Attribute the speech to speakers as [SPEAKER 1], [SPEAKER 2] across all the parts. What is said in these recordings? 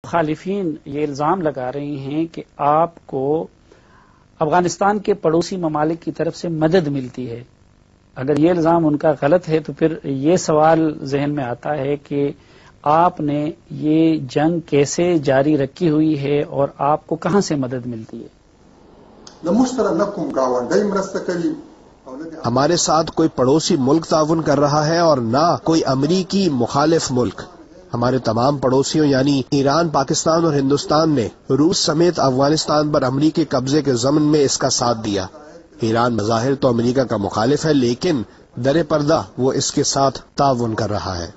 [SPEAKER 1] مخالفین یہ الزام لگا رہے ہیں کہ آپ کو افغانستان کے پڑوسی ممالک کی طرف سے مدد ملتی ہے. اگر یہ الزام ان کا غلط ہے تو پھر یہ سوال ذہن میں آتا ہے کہ آپ نے یہ جنگ کیسے جاری رکھی ہوئی ہے اور آپ کو کہاں سے مدد ملتی ہے؟
[SPEAKER 2] ہمارے ساتھ کوئی پڑوسی ملک تعاون کر رہا ہے اور نہ کوئی امریکی مخالف ملک. ہمارے تمام پڑوسیوں یعنی ایران، پاکستان اور ہندوستان نے روس سمیت افغانستان پر امریکی قبضے کے ضمن میں اس کا ساتھ دیا. ایران بظاہر تو امریکہ کا مخالف ہے لیکن در پردہ وہ اس کے ساتھ تعاون کر رہا ہے.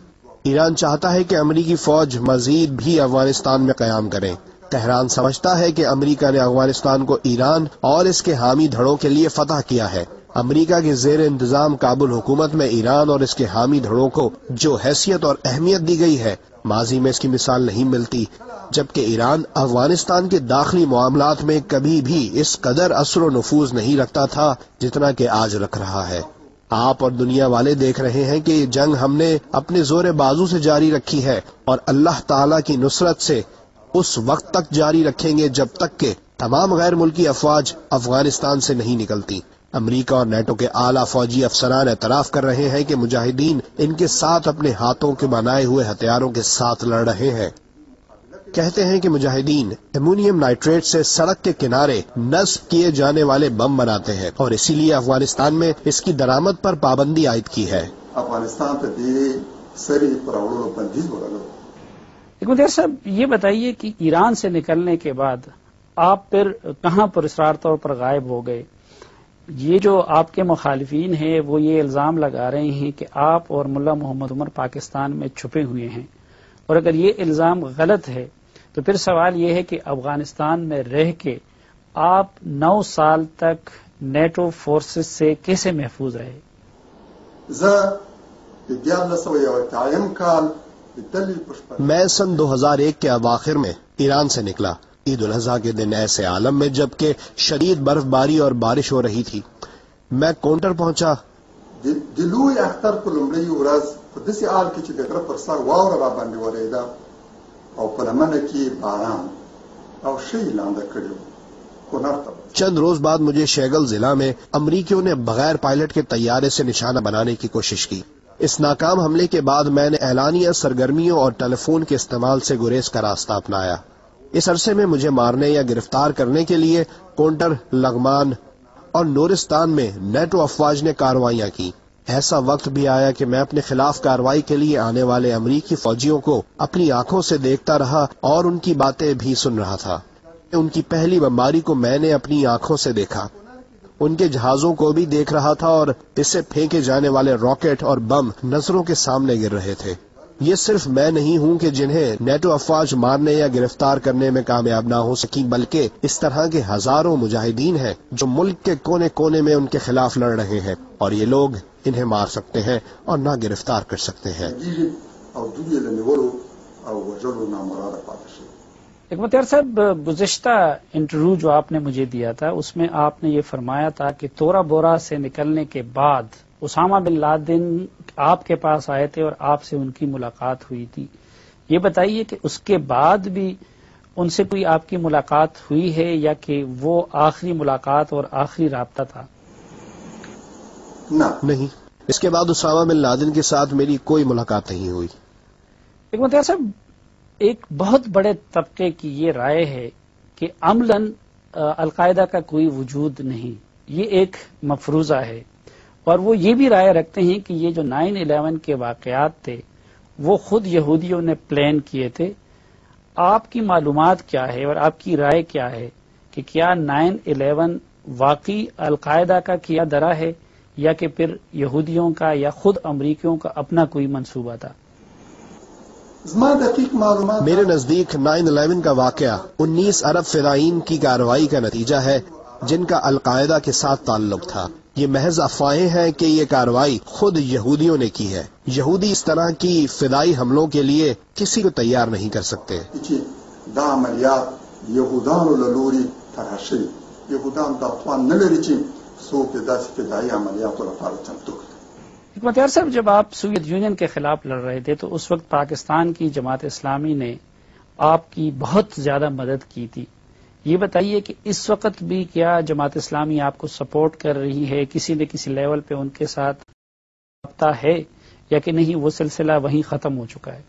[SPEAKER 2] ایران چاہتا ہے کہ امریکی فوج مزید بھی افغانستان میں قیام کرے. تہران سمجھتا ہے کہ امریکہ نے افغانستان کو ایران اور اس کے حامی دھڑوں کے لیے فتح کیا ہے. امریکہ کے زیر انتظام کابل حکومت میں ایران اور اس کے حامی دھڑوں کو جو حیثیت اور اہمیت دی گئی ہے ماضی میں اس کی مثال نہیں ملتی، جبکہ ایران افغانستان کے داخلی معاملات میں کبھی بھی اس قدر اثر و نفوذ نہیں رکھتا تھا جتنا کہ آج رکھ رہا ہے. آپ اور دنیا والے دیکھ رہے ہیں کہ یہ جنگ ہم نے اپنے زور بازو سے جاری رکھی ہے اور اللہ تعالی کی نصرت سے اس وقت تک جاری رکھیں گے جب تک کہ تمام غیر ملکی افواج افغانستان سے نہیں نکلتی. امریکہ اور نیٹو کے اعلیٰ فوجی افسران اعتراف کر رہے ہیں کہ مجاہدین ان کے ساتھ اپنے ہاتھوں کے بنائے ہوئے ہتھیاروں کے ساتھ لڑ رہے ہیں. کہتے ہیں کہ مجاہدین ایمونیم نائٹریٹ سے سڑک کے کنارے نصب کیے جانے والے بم بناتے ہیں اور اسی لیے افغانستان میں اس کی درآمد پر پابندی عائد کی ہے.
[SPEAKER 1] حکمت صاحب یہ بتائیے کہ ایران سے نکلنے کے بعد آپ پھر کہاں پر اسرار طور پر غائب ہو گئے؟ یہ جو آپ کے مخالفین ہیں وہ یہ الزام لگا رہے ہیں کہ آپ اور ملا محمد عمر پاکستان میں چھپے ہوئے ہیں، اور اگر یہ الزام غلط ہے تو پھر سوال یہ ہے کہ افغانستان میں رہ کے آپ 9 سال تک نیٹو فورسز سے کیسے محفوظ رہے؟
[SPEAKER 2] میں سن 2001 کے اواخر میں ایران سے نکلا. عید الاضحیٰ کے دن ایسے عالم میں جبکہ شدید برف باری اور بارش ہو رہی تھی. میں کونٹر پہنچا. چند روز بعد مجھے شیگل ضلع میں امریکیوں نے بغیر پائلٹ کے طیارے سے نشانہ بنانے کی کوشش کی. اس ناکام حملے کے بعد میں نے اعلانیہ سرگرمیوں اور ٹیلی فون کے استعمال سے گریز کا راستہ اپنایا. اس عرصے میں مجھے مارنے یا گرفتار کرنے کے لیے کونٹر، لغمان اور نورستان میں نیٹو افواج نے کارروائیاں کی. ایسا وقت بھی آیا کہ میں اپنے خلاف کارروائی کے لیے آنے والے امریکی فوجیوں کو اپنی آنکھوں سے دیکھتا رہا اور ان کی باتیں بھی سن رہا تھا. ان کی پہلی بمباری کو میں نے اپنی آنکھوں سے دیکھا. ان کے جہازوں کو بھی دیکھ رہا تھا اور اس سے پھینکے جانے والے راکٹ اور بم نظروں کے سامنے گر رہے تھے. یہ صرف میں نہیں ہوں کہ جنہیں نیٹو افواج مارنے یا گرفتار کرنے میں کامیاب نہ ہو سکی، بلکہ اس طرح کے ہزاروں مجاہدین ہیں جو ملک کے کونے کونے میں ان کے خلاف لڑ رہے ہیں، اور یہ لوگ انہیں مار سکتے ہیں اور نہ گرفتار کر سکتے ہیں.
[SPEAKER 1] حکمت صاحب، گزشتہ انٹرویو جو آپ نے مجھے دیا تھا اس میں آپ نے یہ فرمایا تھا کہ تورا بورا سے نکلنے کے بعد اسامہ بن لادن آپ کے پاس آئے تھے اور آپ سے ان کی ملاقات ہوئی تھی. یہ بتائیے کہ اس کے بعد بھی ان سے کوئی آپ کی ملاقات ہوئی ہے یا کہ وہ آخری ملاقات اور آخری رابطہ تھا؟
[SPEAKER 2] نہیں، اس کے بعد اسامہ بن لادن کے ساتھ میری کوئی ملاقات نہیں ہوئی.
[SPEAKER 1] حکمت صاحب، ایک بہت بڑے طبقے کی یہ رائے ہے کہ عملاً القاعدہ کا کوئی وجود نہیں، یہ ایک مفروضہ ہے، اور وہ یہ بھی رائے رکھتے ہیں کہ یہ جو 9/11 کے واقعات تھے وہ خود یہودیوں نے پلان کیے تھے. آپ کی معلومات کیا ہے اور آپ کی رائے کیا ہے کہ کیا 9/11 واقعی القاعدہ کا کیا درا ہے یا کہ پھر یہودیوں کا یا خود امریکیوں کا اپنا کوئی منصوبہ تھا؟
[SPEAKER 2] میرے نزدیک 9/11 کا واقعہ 19 عرب فدائین کی کارروائی کا نتیجہ ہے جن کا القاعدہ کے ساتھ تعلق تھا. یہ محض افواہیں ہیں کہ یہ کارروائی خود یہودیوں نے کی ہے. یہودی اس طرح کی فدائی حملوں کے لیے کسی کو تیار نہیں کر سکتے.
[SPEAKER 1] حکمت صاحب، جب آپ سوویت یونین کے خلاف لڑ رہے تھے تو اس وقت پاکستان کی جماعت اسلامی نے آپ کی بہت زیادہ مدد کی تھی. یہ بتائیے کہ اس وقت بھی کیا جماعت اسلامی آپ کو سپورٹ کر رہی ہے، کسی نہ کسی لیول پہ ان کے ساتھ رابطہ ہے یا کہ نہیں، وہ سلسلہ وہیں ختم ہو چکا ہے؟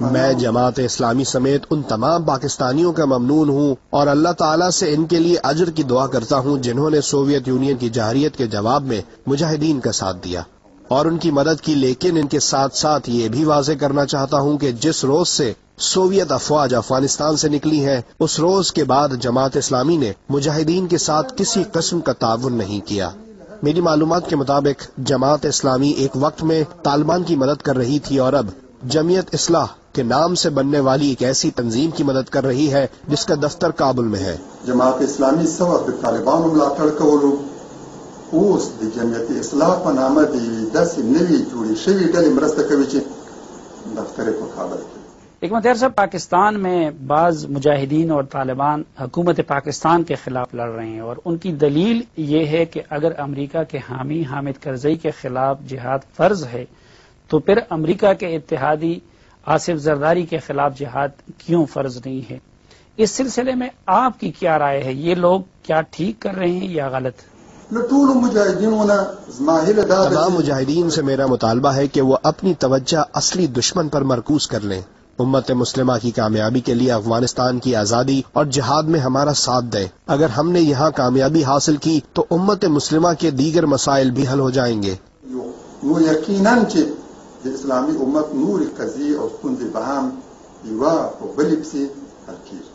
[SPEAKER 2] میں جماعت اسلامی سمیت ان تمام پاکستانیوں کا ممنون ہوں اور اللہ تعالیٰ سے ان کے لیے اجر کی دعا کرتا ہوں جنہوں نے سوویت یونین کی جارحیت کے جواب میں مجاہدین کا ساتھ دیا اور ان کی مدد کی. لیکن ان کے ساتھ ساتھ یہ بھی واضح کرنا چاہتا ہوں کہ جس روز سے سوویت افواج افغانستان سے نکلی ہیں اس روز کے بعد جماعت اسلامی نے مجاہدین کے ساتھ کسی قسم کا تعاون نہیں کیا. میری معلومات کے مطابق جماعت اسلامی ایک وقت میں طالبان کی مدد کر رہی تھی اور اب جمعیت اصلاح کے نام سے بننے والی ایک ایسی تنظیم کی مدد کر رہی ہے جس کا دفتر کابل میں ہے.
[SPEAKER 3] جماعت اسلامی سوا د طالبانو ملاتړ کولو اوس د جمعیت اصلاح په نامه د داسې نوې جوړې شوې ډلې مرسته کوي چې دفتر یې په کابل کې.
[SPEAKER 1] حکمت یار صاحب، پاکستان میں بعض مجاہدین اور طالبان حکومت پاکستان کے خلاف لڑ رہے ہیں اور ان کی دلیل یہ ہے کہ اگر امریکہ کے حامی حامد کرزئی کے خلاف جہاد فرض ہے تو پھر امریکہ کے اتحادی آصف زرداری کے خلاف جہاد کیوں فرض نہیں ہے؟ اس سلسلے میں آپ کی کیا رائے ہے؟ یہ لوگ کیا ٹھیک کر رہے ہیں یا غلط؟
[SPEAKER 2] تمام مجاہدین سے میرا مطالبہ ہے کہ وہ اپنی توجہ اصلی دشمن پر مرکوز کر لیں. امت مسلمہ کی کامیابی کے لیے افغانستان کی آزادی اور جہاد میں ہمارا ساتھ دیں. اگر ہم نے یہاں کامیابی حاصل کی تو امت مسلمہ کے دیگر مسائل بھی حل ہو جائیں گے.
[SPEAKER 3] یقیناً اسلامی امت نور قضیه او ستونزې به هم یوه په بلې پسې حل کیږي.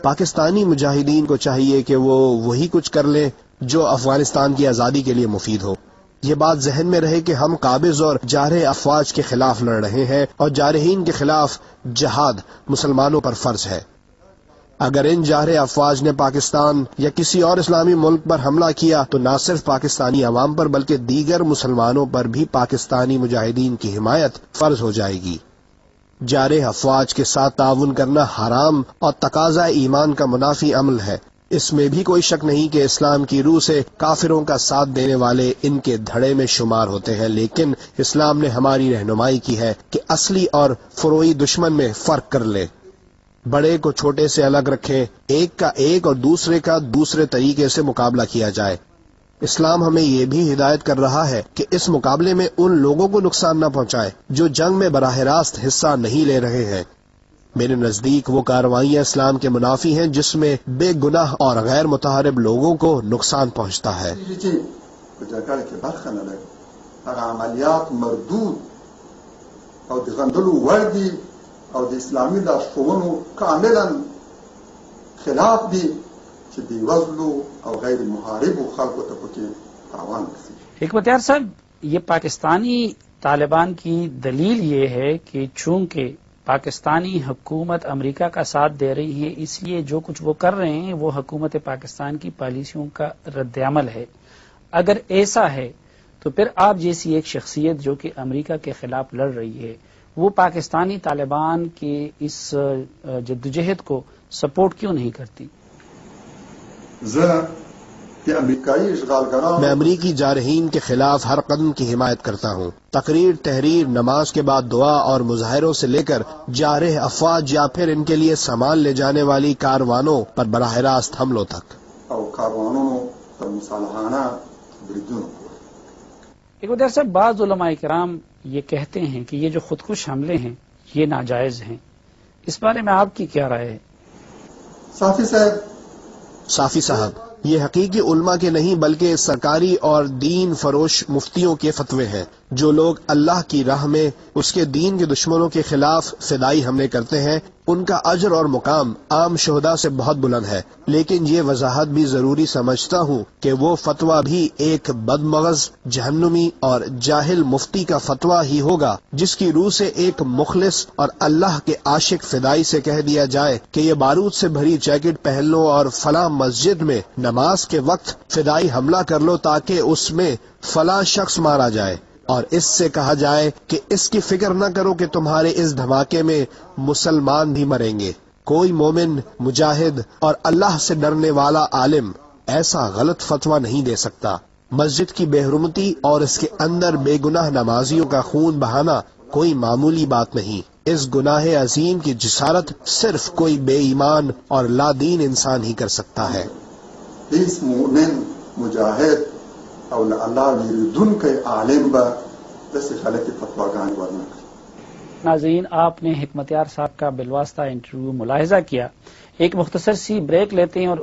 [SPEAKER 2] پاکستانی مجاہدین کو چاہیے کہ وہ وہی کچھ کر لیں جو افغانستان کی آزادی کے لیے مفید ہو. یہ بات ذہن میں رہے کہ ہم قابض اور جارح افواج کے خلاف لڑ رہے ہیں اور جارحین کے خلاف جہاد مسلمانوں پر فرض ہے. اگر ان جارح افواج نے پاکستان یا کسی اور اسلامی ملک پر حملہ کیا تو نہ صرف پاکستانی عوام پر بلکہ دیگر مسلمانوں پر بھی پاکستانی مجاہدین کی حمایت فرض ہو جائے گی. جارح افواج کے ساتھ تعاون کرنا حرام اور تقاضا ایمان کا منافی عمل ہے. اس میں بھی کوئی شک نہیں کہ اسلام کی روح سے کافروں کا ساتھ دینے والے ان کے دھڑے میں شمار ہوتے ہیں، لیکن اسلام نے ہماری رہنمائی کی ہے کہ اصلی اور فروعی دشمن میں فرق کر لے. بڑے کو چھوٹے سے الگ رکھیں، ایک کا ایک اور دوسرے کا دوسرے طریقے سے مقابلہ کیا جائے. اسلام ہمیں یہ بھی ہدایت کر رہا ہے کہ اس مقابلے میں ان لوگوں کو نقصان نہ پہنچائے جو جنگ میں براہ راست حصہ نہیں لے رہے ہیں. میرے نزدیک وہ کارروائیاں اسلام کے منافی ہیں جس میں بے گناہ اور غیر متحارب لوگوں کو نقصان پہنچتا ہے.
[SPEAKER 3] عملیات مردود او د غندلو وړ دي او د اسلامي لارښوونو کاملا خلاف دي چې بېوزلو او غیر محاربو خلکو ته پکې تاوان رسي.
[SPEAKER 1] حکمت یار صاحب، یہ پاکستانی طالبان کی دلیل یہ ہے کہ چونکہ پاکستانی حکومت امریکہ کا ساتھ دے رہی ہے اس لیے جو کچھ وہ کر رہے ہیں وہ حکومت پاکستان کی پالیسیوں کا رد عمل ہے. اگر ایسا ہے تو پھر آپ جیسی ایک شخصیت جو کہ امریکہ کے خلاف لڑ رہی ہے وہ پاکستانی طالبان کی اس جدوجہد کو سپورٹ کیوں نہیں کرتی؟
[SPEAKER 2] میں امریکی جارحین کے خلاف ہر قدم کی حمایت کرتا ہوں. تقریر، تحریر، نماز کے بعد دعا اور مظاہروں سے لے کر جارح افواج یا پھر ان کے لیے سامان لے جانے والی کاروانوں پر براہ راست حملوں تک.
[SPEAKER 1] ایک ادھر سے بعض علماء کرام یہ کہتے ہیں کہ یہ جو خودکش حملے ہیں یہ ناجائز ہیں. اس بارے میں آپ کی کیا رائے ہے؟
[SPEAKER 2] صافی صاحب، یہ حقیقی علماء کے نہیں بلکہ سرکاری اور دین فروش مفتیوں کے فتوے ہیں. جو لوگ اللہ کی راہ میں اس کے دین کے دشمنوں کے خلاف فدائی حملے کرتے ہیں ان کا اجر اور مقام عام شہداء سے بہت بلند ہے. لیکن یہ وضاحت بھی ضروری سمجھتا ہوں کہ وہ فتویٰ بھی ایک بدمغز، جہنمی اور جاہل مفتی کا فتویٰ ہی ہوگا جس کی روح سے ایک مخلص اور اللہ کے عاشق فدائی سے کہہ دیا جائے کہ یہ بارود سے بھری جیکٹ پہن لو اور فلاں مسجد میں نماز کے وقت فدائی حملہ کر لو تاکہ اس میں فلاں شخص مارا جائے، اور اس سے کہا جائے کہ اس کی فکر نہ کرو کہ تمہارے اس دھماکے میں مسلمان بھی مریں گے. کوئی مومن، مجاہد اور اللہ سے ڈرنے والا عالم ایسا غلط فتویٰ نہیں دے سکتا. مسجد کی بے حرمتی اور اس کے اندر بے گناہ نمازیوں کا خون بہانا کوئی معمولی بات نہیں. اس گناہ عظیم کی جسارت صرف کوئی بے ایمان اور لا دین انسان ہی کر سکتا ہے.
[SPEAKER 3] اس مومن مجاہد او اللہ ویردن کے عالم با دس خلق فتواگان ورنہ.
[SPEAKER 1] ناظرین، آپ نے حکمت یار صاحب کا بالواسطہ انٹرویو ملاحظہ کیا. ایک مختصر سی بریک لیتے ہیں اور